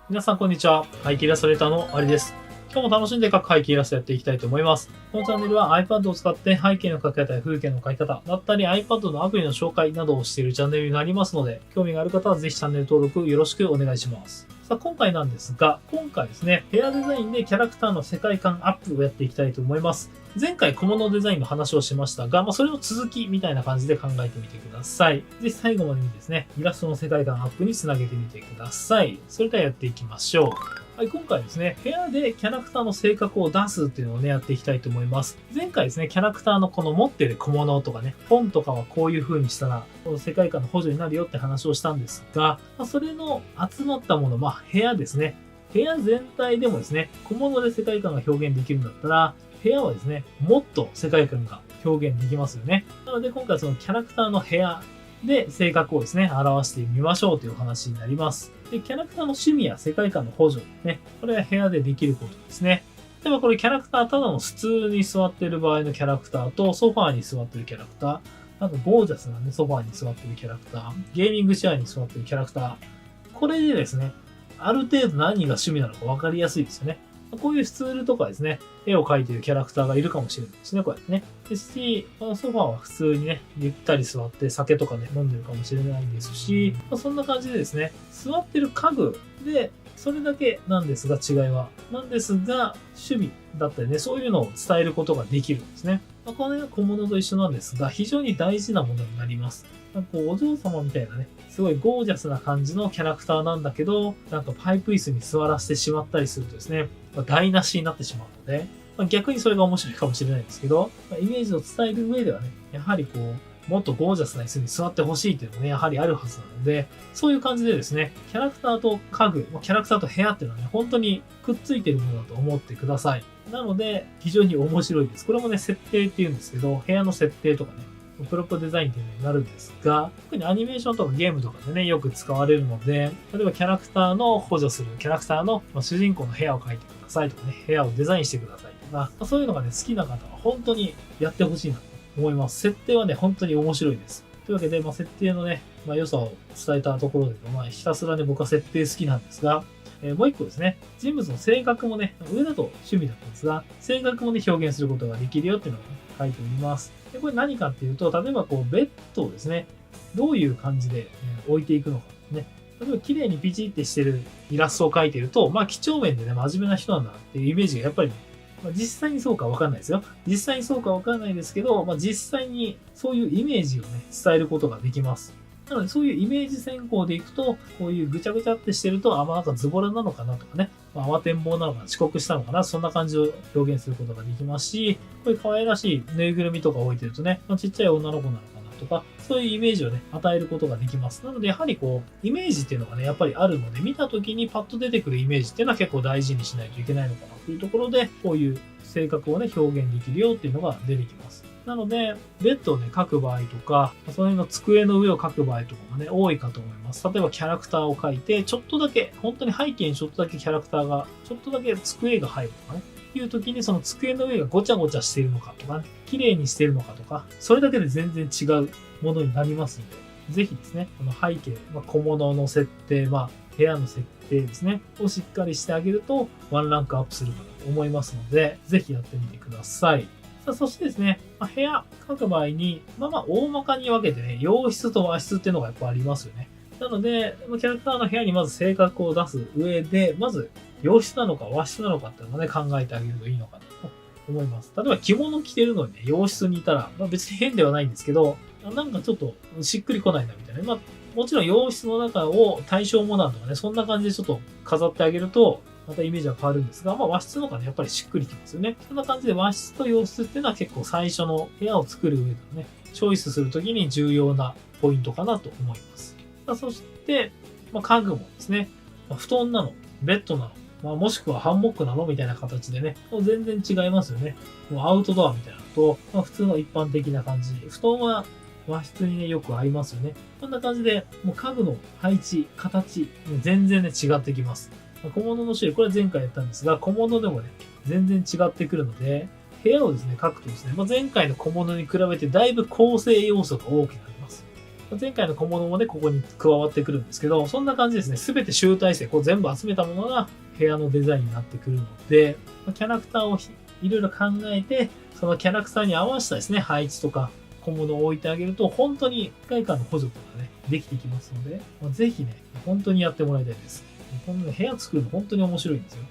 皆さんこんにちは。背景イラストレーターのありです。今日も楽しんで描く背景イラストやっていきたいと思います。このチャンネルは iPad を使って背景の描き方や風景の描き方だったり iPad のアプリの紹介などをしているチャンネルになりますので、興味がある方はぜひチャンネル登録よろしくお願いします。さあ、今回なんですが、今回ですね、ヘアデザインでキャラクターの世界観アップをやっていきたいと思います。前回小物デザインの話をしましたが、それの続きみたいな感じで考えてみてください。ぜひ最後までにですね、イラストの世界観アップにつなげてみてください。それではやっていきましょう。はい、今回ですね、部屋でキャラクターの性格を出すっていうのをね、やっていきたいと思います。前回ですね、キャラクターのこの持っている小物とかね、本とかはこういう風にしたら、この世界観の補助になるよって話をしたんですが、それの集まったもの、部屋ですね。部屋全体でもですね、小物で世界観が表現できるんだったら、部屋はですね、もっと世界観が表現できますよね。なので今回はそのキャラクターの部屋で性格をですね、表してみましょうというお話になります。で、キャラクターの趣味や世界観の補助ね、これは部屋でできることですね。例えばこれキャラクター、ただの普通に座っている場合のキャラクターと、ソファーに座っているキャラクター、なんかゴージャスなね、ソファーに座っているキャラクター、ゲーミングチェアに座っているキャラクター、これでですね、ある程度何が趣味なのか分かりやすいですよね。こういうツールとかですね、絵を描いているキャラクターがいるかもしれないですね、こうやってね。ですし、ソファーは普通にね、ゆったり座って酒とかね、飲んでるかもしれないですし、そんな感じでですね、座ってる家具で、それだけなんですが、違いは。なんですが、趣味だったりね、そういうのを伝えることができるんですね。これが小物と一緒なんですが、非常に大事なものになります。お嬢様みたいなね、すごいゴージャスな感じのキャラクターなんだけど、なんかパイプ椅子に座らせてしまったりするとですね、台無しになってしまうので、逆にそれが面白いかもしれないんですけど、イメージを伝える上ではね、やはりもっとゴージャスな椅子に座ってほしいっていうのもね、やはりあるはずなので、そういう感じでですね、キャラクターと家具、キャラクターと部屋っていうのはね、本当にくっついてるものだと思ってください。なので、非常に面白いです。これもね、設定っていうんですけど、部屋の設定とかね、プロップデザインっていうのになるんですが、特にアニメーションとかゲームとかでね、よく使われるので、例えばキャラクターの補助する、キャラクターの主人公の部屋を描いてくださいとかね、部屋をデザインしてくださいとか、そういうのがね、好きな方は本当にやってほしいなと思います。設定はね、本当に面白いです。というわけで、設定のね、良さを伝えたところで、ひたすらね、僕は設定好きなんですが、もう一個ですね、人物の性格もね、上だと趣味だったんですが、性格もね、表現することができるよっていうのをね、書いております。で、これ何かっていうと、例えばベッドをですね、どういう感じで置いていくのかね。例えば綺麗にピチってしてるイラストを描いてると、几帳面でね、真面目な人なんだっていうイメージがやっぱりね、実際にそうかわかんないですよ。実際にそうかわかんないですけど、実際にそういうイメージをね、伝えることができます。なので、そういうイメージ先行でいくと、こういうぐちゃぐちゃってしてると、なんかズボラなのかなとかね、慌てんぼうなのかな、遅刻したのかな、そんな感じを表現することができますし、こういう可愛らしいぬいぐるみとか置いてるとね、ちっちゃい女の子なのかなとか、そういうイメージをね、与えることができます。なので、やはりイメージっていうのがね、やっぱりあるので、見た時にパッと出てくるイメージっていうのは結構大事にしないといけないのかなというところで、こういう性格をね、表現できるよっていうのが出てきます。なので、ベッドをね、描く場合とか、その辺の机の上を描く場合とかもね、多いかと思います。例えばキャラクターを描いて、ちょっとだけ、本当に背景にちょっとだけキャラクターが、ちょっとだけ机が入るとかね、いう時にその机の上がごちゃごちゃしているのかとかね、綺麗にしているのかとか、それだけで全然違うものになりますので、ぜひですね、この背景、小物の設定、部屋の設定ですね、をしっかりしてあげると、ワンランクアップするかなと思いますので、ぜひやってみてください。そしてですね、部屋描く場合に、大まかに分けてね、洋室と和室っていうのがやっぱありますよね。なので、キャラクターの部屋にまず性格を出す上で、まず洋室なのか和室なのかっていうのをね、考えてあげるといいのかなと思います。例えば着物着てるのにね、洋室にいたら、別に変ではないんですけど、なんかちょっとしっくりこないなみたいな。もちろん洋室の中を対象モダンとかね、そんな感じでちょっと飾ってあげると、またイメージは変わるんですが、和室の方がね、やっぱりしっくりきますよね。そんな感じで和室と洋室っていうのは結構最初の部屋を作る上でのね、チョイスするときに重要なポイントかなと思います。そして、家具もですね、布団なの、ベッドなの、もしくはハンモックなのみたいな形でね、もう全然違いますよね。もうアウトドアみたいなのと、普通の一般的な感じ。布団は和室にね、よく合いますよね。こんな感じで、もう家具の配置、形、全然ね、違ってきます。小物の種類、これは前回やったんですが、小物でもね、全然違ってくるので、部屋をですね、描くとですね、前回の小物に比べてだいぶ構成要素が大きくなります。前回の小物もね、ここに加わってくるんですけど、そんな感じですね。すべて集大成、こう全部集めたものが部屋のデザインになってくるので、キャラクターをいろいろ考えて、そのキャラクターに合わせたですね、配置とか小物を置いてあげると、本当に世界観の補助とかね、できてきますので、ぜひね、本当にやってもらいたいです。この部屋作るの本当に面白いんですよ。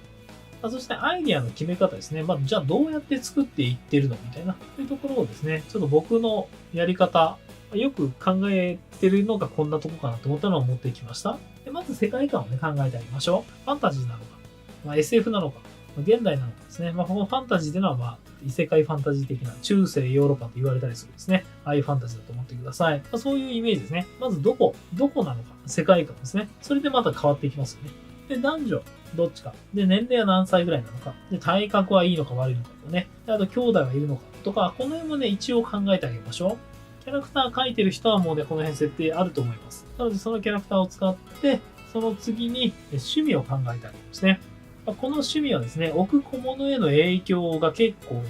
そしてアイディアの決め方ですね。じゃあどうやって作っていってるのみたいな、そういうところをですね、ちょっと僕のやり方、よく考えてるのがこんなとこかなと思ったのを持ってきました。でまず世界観をね、考えてあげましょう。ファンタジーなのか、SF なのか、現代なのかですね。このファンタジーというのは、異世界ファンタジー的な中世ヨーロッパと言われたりするんですね。ああいうファンタジーだと思ってください。そういうイメージですね。まずどこなのか、世界観ですね。それでまた変わっていきますよね。で、男女、どっちか。で、年齢は何歳ぐらいなのか。で、体格はいいのか悪いのかとね。で、あと、兄弟がいるのかとか、この辺もね、一応考えてあげましょう。キャラクター描いてる人はもうね、この辺設定あると思います。なので、そのキャラクターを使って、その次に趣味を考えてあげるんですね。この趣味はですね、置く小物への影響が結構ね、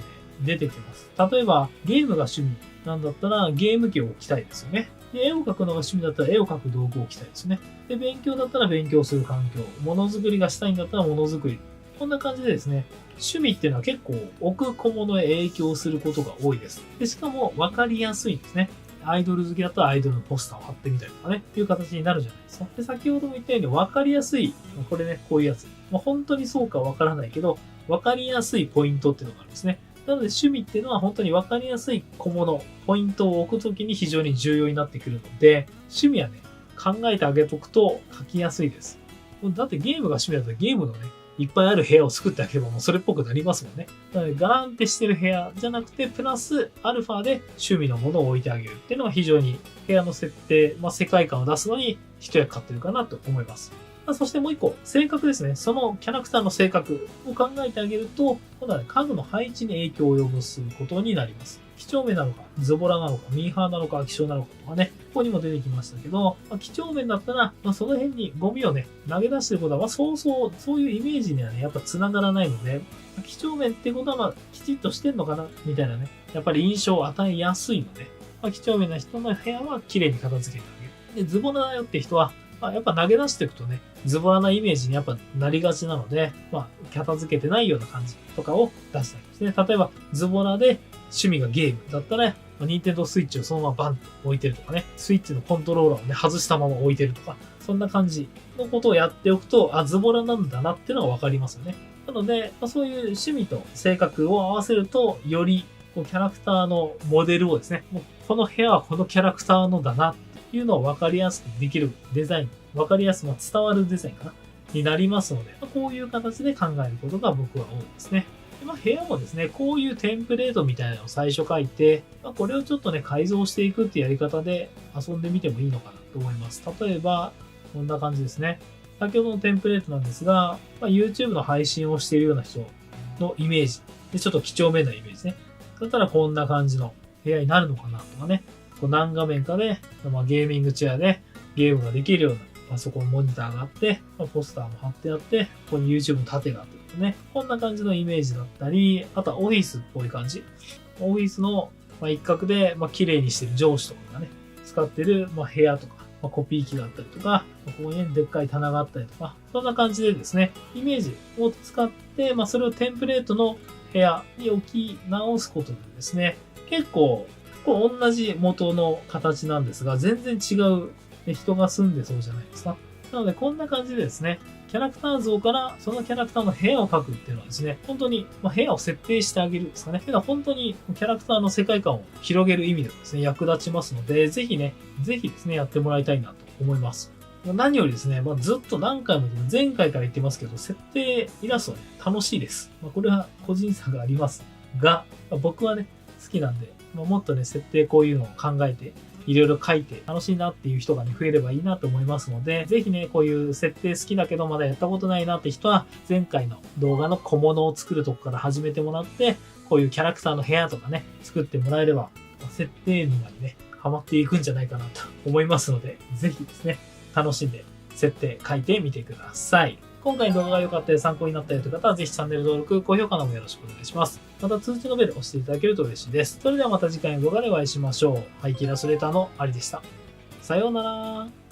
出てきます。例えば、ゲームが趣味なんだったら、ゲーム機を置きたいですよね。で、絵を描くのが趣味だったら絵を描く道具を置きたいですね。で、勉強だったら勉強する環境。ものづくりがしたいんだったらものづくり。こんな感じでですね、趣味っていうのは結構置く小物へ影響することが多いです。で、しかも分かりやすいんですね。アイドル好きだったらアイドルのポスターを貼ってみたりとかね、いう形になるじゃないですか。で、先ほども言ったように分かりやすい、これね、こういうやつ。本当にそうか分からないけど、分かりやすいポイントっていうのがあるんですね。なので趣味っていうのは本当に分かりやすい小物、ポイントを置くときに非常に重要になってくるので、趣味はね、考えてあげとくと書きやすいです。だってゲームが趣味だったらゲームのね、いっぱいある部屋を作ってあげればもうそれっぽくなりますもんね。なのでガランってしてる部屋じゃなくて、プラスアルファで趣味のものを置いてあげるっていうのが非常に部屋の設定、世界観を出すのに一役買ってるかなと思います。そしてもう一個、性格ですね。そのキャラクターの性格を考えてあげると、今度は、ね、家具の配置に影響を及ぼすことになります。几帳面なのか、ズボラなのか、ミーハーなのか、希少なのかとかね、ここにも出てきましたけど、几帳面だったら、その辺にゴミをね、投げ出してることは、そういうイメージにはね、やっぱ繋がらないので、几帳面ってことは、きちっとしてんのかな、みたいなね、やっぱり印象を与えやすいので、几帳面な人の部屋は綺麗に片付けてあげる。で、ズボラだよって人は、やっぱ投げ出していくとね、ズボラなイメージにやっぱなりがちなので、片付けてないような感じとかを出したりですね。例えば、ズボラで趣味がゲームだったら、ニンテンドースイッチをそのままバンと置いてるとかね、スイッチのコントローラーをね、外したまま置いてるとか、そんな感じのことをやっておくと、ズボラなんだなっていうのがわかりますよね。なので、そういう趣味と性格を合わせると、よりキャラクターのモデルをですね、もうこの部屋はこのキャラクターのだなっていうのを分かりやすくできるデザイン、分かりやすく伝わるデザインかなになりますので、こういう形で考えることが僕は多いですね。で部屋もですね、こういうテンプレートみたいなのを最初書いて、これをちょっとね、改造していくっていうやり方で遊んでみてもいいのかなと思います。例えば、こんな感じですね。先ほどのテンプレートなんですが、YouTube の配信をしているような人のイメージ。で、ちょっと几帳面なイメージですね。だったらこんな感じの部屋になるのかなとかね。何画面かで、ゲーミングチェアでゲームができるようなパソコンモニターがあって、ポスターも貼ってあって、ここに YouTube の縦があってね。こんな感じのイメージだったり、あとはオフィスっぽい感じ。オフィスの一角で綺麗にしてる上司とかがね、使ってる部屋とか、コピー機があったりとか、ここにでっかい棚があったりとか、そんな感じでですね、イメージを使って、それをテンプレートの部屋に置き直すことでですね、結構、同じ元の形なんですが、全然違う人が住んでそうじゃないですか。なので、こんな感じでですね、キャラクター像からそのキャラクターの部屋を描くっていうのはですね、本当に部屋を設定してあげるんですかね。本当にキャラクターの世界観を広げる意味でもですね、役立ちますので、ぜひですね、やってもらいたいなと思います。何よりですね、ずっと何回も前回から言ってますけど、設定イラストはね、楽しいです。これは個人差がありますが、僕はね、好きなんで、もっとね、設定こういうのを考えて、いろいろ書いて楽しいなっていう人がね、増えればいいなと思いますので、ぜひね、こういう設定好きだけどまだやったことないなって人は、前回の動画の小物を作るとこから始めてもらって、こういうキャラクターの部屋とかね、作ってもらえれば、設定にまでね、ハマっていくんじゃないかなと思いますので、ぜひですね、楽しんで設定書いてみてください。今回の動画が良かったよ、参考になったよという方は、ぜひチャンネル登録、高評価の方もよろしくお願いします。また通知のベルを押していただけると嬉しいです。それではまた次回の動画でお会いしましょう。背景イラストレーターのありでした。さようなら。